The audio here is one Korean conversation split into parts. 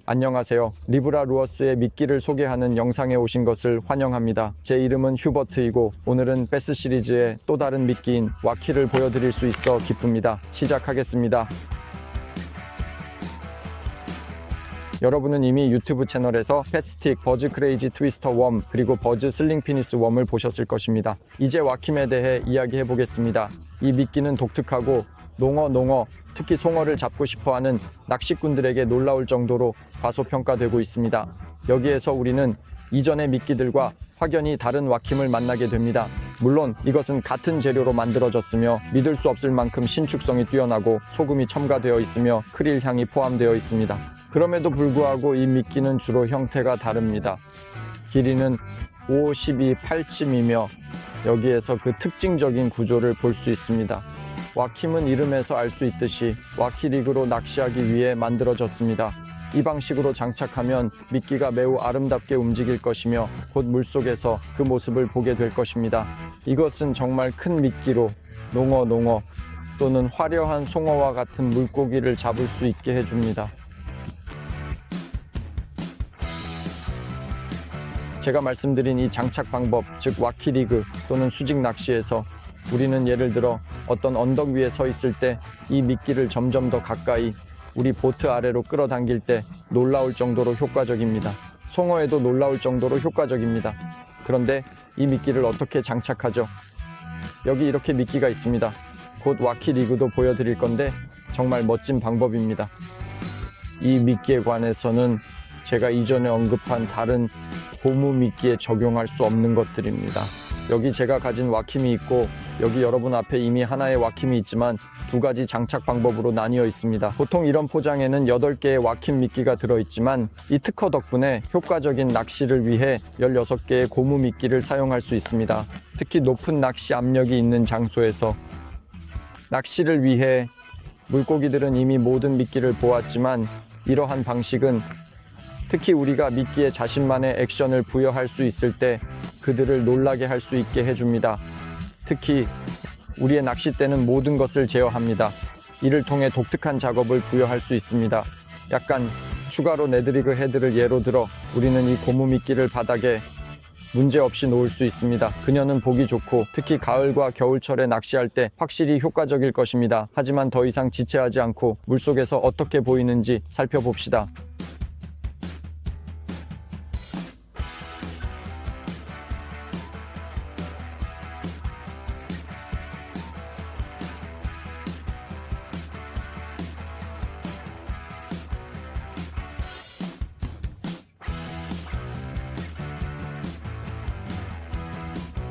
안녕하세요. 리브라 루어스의 미끼를 소개하는 영상에 오신 것을 환영합니다. 제 이름은 휴버트이고 오늘은 베스 시리즈의 또 다른 미끼인 와키를 보여드릴 수 있어 기쁩니다. 시작하겠습니다. 여러분은 이미 유튜브 채널에서 패스틱, 버즈 크레이지 트위스터 웜, 그리고 버즈 슬링 피니스 웜을 보셨을 것입니다. 이제 와킴에 대해 이야기해 보겠습니다. 이 미끼는 독특하고 농어, 특히 송어를 잡고 싶어하는 낚시꾼들에게 놀라울 정도로 과소평가되고 있습니다. 여기에서 우리는 이전의 미끼들과 확연히 다른 와킴을 만나게 됩니다. 물론 이것은 같은 재료로 만들어졌으며 믿을 수 없을 만큼 신축성이 뛰어나고 소금이 첨가되어 있으며 크릴 향이 포함되어 있습니다. 그럼에도 불구하고 이 미끼는 주로 형태가 다릅니다. 길이는 5, 12, 8쯤이며 여기에서 그 특징적인 구조를 볼 수 있습니다. 와킴은 이름에서 알 수 있듯이 와키리그로 낚시하기 위해 만들어졌습니다. 이 방식으로 장착하면 미끼가 매우 아름답게 움직일 것이며 곧 물속에서 그 모습을 보게 될 것입니다. 이것은 정말 큰 미끼로 농어 또는 화려한 송어와 같은 물고기를 잡을 수 있게 해줍니다. 제가 말씀드린 이 장착 방법, 즉 와키리그 또는 수직 낚시에서 우리는 예를 들어 어떤 언덕 위에 서 있을 때 이 미끼를 점점 더 가까이 우리 보트 아래로 끌어당길 때 놀라울 정도로 효과적입니다. 송어에도 놀라울 정도로 효과적입니다. 그런데 이 미끼를 어떻게 장착하죠? 여기 이렇게 미끼가 있습니다. 곧 와키리그도 보여드릴 건데 정말 멋진 방법입니다. 이 미끼에 관해서는 제가 이전에 언급한 다른 고무 미끼에 적용할 수 없는 것들입니다. 여기 제가 가진 와킴이 있고 여기 여러분 앞에 이미 하나의 와킴이 있지만 두 가지 장착 방법으로 나뉘어 있습니다. 보통 이런 포장에는 8개의 와킴 미끼가 들어있지만 이 특허 덕분에 효과적인 낚시를 위해 16개의 고무 미끼를 사용할 수 있습니다. 특히 높은 낚시 압력이 있는 장소에서 낚시를 위해 물고기들은 이미 모든 미끼를 보았지만 이러한 방식은 특히 우리가 미끼에 자신만의 액션을 부여할 수 있을 때 그들을 놀라게 할 수 있게 해줍니다. 특히 우리의 낚싯대는 모든 것을 제어합니다. 이를 통해 독특한 작업을 부여할 수 있습니다. 약간 추가로 네드리그 헤드를 예로 들어 우리는 이 고무 미끼를 바닥에 문제없이 놓을 수 있습니다. 그녀는 보기 좋고 특히 가을과 겨울철에 낚시할 때 확실히 효과적일 것입니다. 하지만 더 이상 지체하지 않고 물속에서 어떻게 보이는지 살펴봅시다.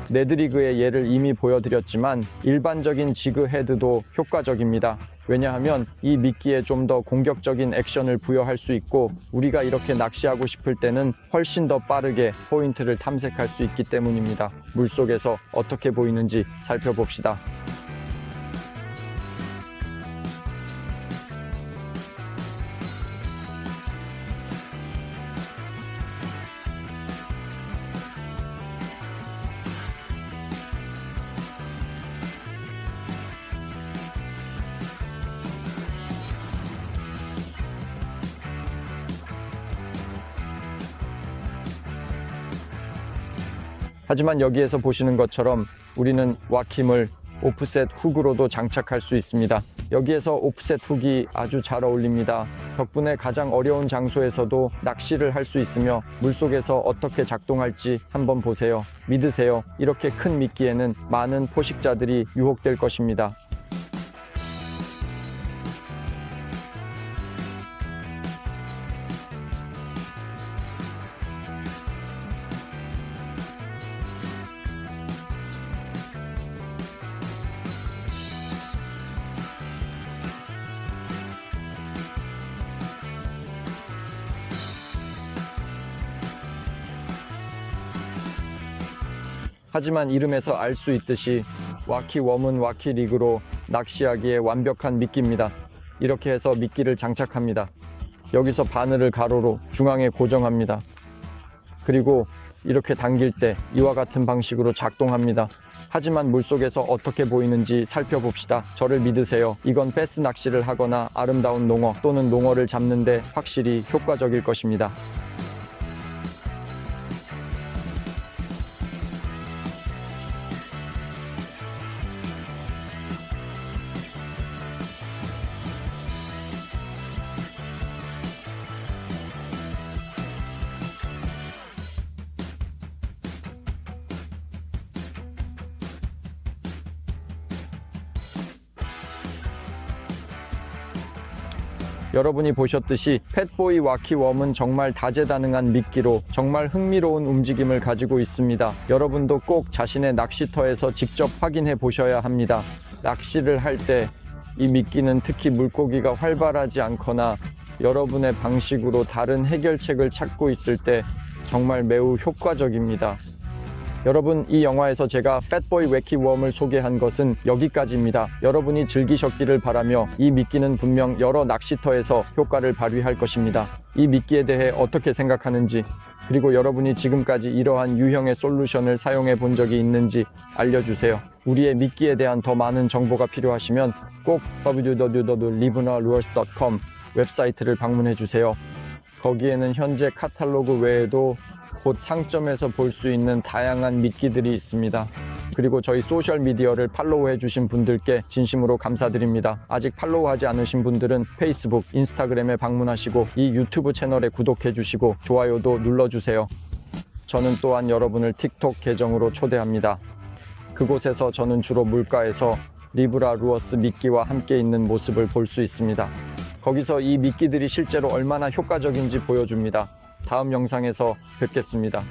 네드리그의 예를 이미 보여드렸지만 일반적인 지그 헤드도 효과적입니다. 왜냐하면 이 미끼에 좀 더 공격적인 액션을 부여할 수 있고 우리가 이렇게 낚시하고 싶을 때는 훨씬 더 빠르게 포인트를 탐색할 수 있기 때문입니다. 물속에서 어떻게 보이는지 살펴봅시다. 하지만 여기에서 보시는 것처럼 우리는 와킴을 오프셋 훅으로도 장착할 수 있습니다. 여기에서 오프셋 훅이 아주 잘 어울립니다. 덕분에 가장 어려운 장소에서도 낚시를 할 수 있으며 물속에서 어떻게 작동할지 한번 보세요. 믿으세요. 이렇게 큰 미끼에는 많은 포식자들이 유혹될 것입니다. 하지만 이름에서 알 수 있듯이 와키웜은 와키리그로 낚시하기에 완벽한 미끼입니다. 이렇게 해서 미끼를 장착합니다. 여기서 바늘을 가로로 중앙에 고정합니다. 그리고 이렇게 당길 때 이와 같은 방식으로 작동합니다. 하지만 물속에서 어떻게 보이는지 살펴봅시다. 저를 믿으세요. 이건 베스 낚시를 하거나 아름다운 농어 또는 농어를 잡는데 확실히 효과적일 것입니다. 여러분이 보셨듯이 팻보이 와키웜은 정말 다재다능한 미끼로 정말 흥미로운 움직임을 가지고 있습니다. 여러분도 꼭 자신의 낚시터에서 직접 확인해 보셔야 합니다. 낚시를 할 때 이 미끼는 특히 물고기가 활발하지 않거나 여러분의 방식으로 다른 해결책을 찾고 있을 때 정말 매우 효과적입니다. 여러분, 이 영화에서 제가 팻보이 와키웜을 소개한 것은 여기까지입니다. 여러분이 즐기셨기를 바라며 이 미끼는 분명 여러 낚시터에서 효과를 발휘할 것입니다. 이 미끼에 대해 어떻게 생각하는지, 그리고 여러분이 지금까지 이러한 유형의 솔루션을 사용해 본 적이 있는지 알려주세요. 우리의 미끼에 대한 더 많은 정보가 필요하시면 꼭 www.livenaLures.com 웹사이트를 방문해 주세요. 거기에는 현재 카탈로그 외에도 곧 상점에서 볼 수 있는 다양한 미끼들이 있습니다. 그리고 저희 소셜미디어를 팔로우해 주신 분들께 진심으로 감사드립니다. 아직 팔로우하지 않으신 분들은 페이스북, 인스타그램에 방문하시고 이 유튜브 채널에 구독해 주시고 좋아요도 눌러주세요. 저는 또한 여러분을 틱톡 계정으로 초대합니다. 그곳에서 저는 주로 물가에서 리브라 루어스 미끼와 함께 있는 모습을 볼 수 있습니다. 거기서 이 미끼들이 실제로 얼마나 효과적인지 보여줍니다. 다음 영상에서 뵙겠습니다.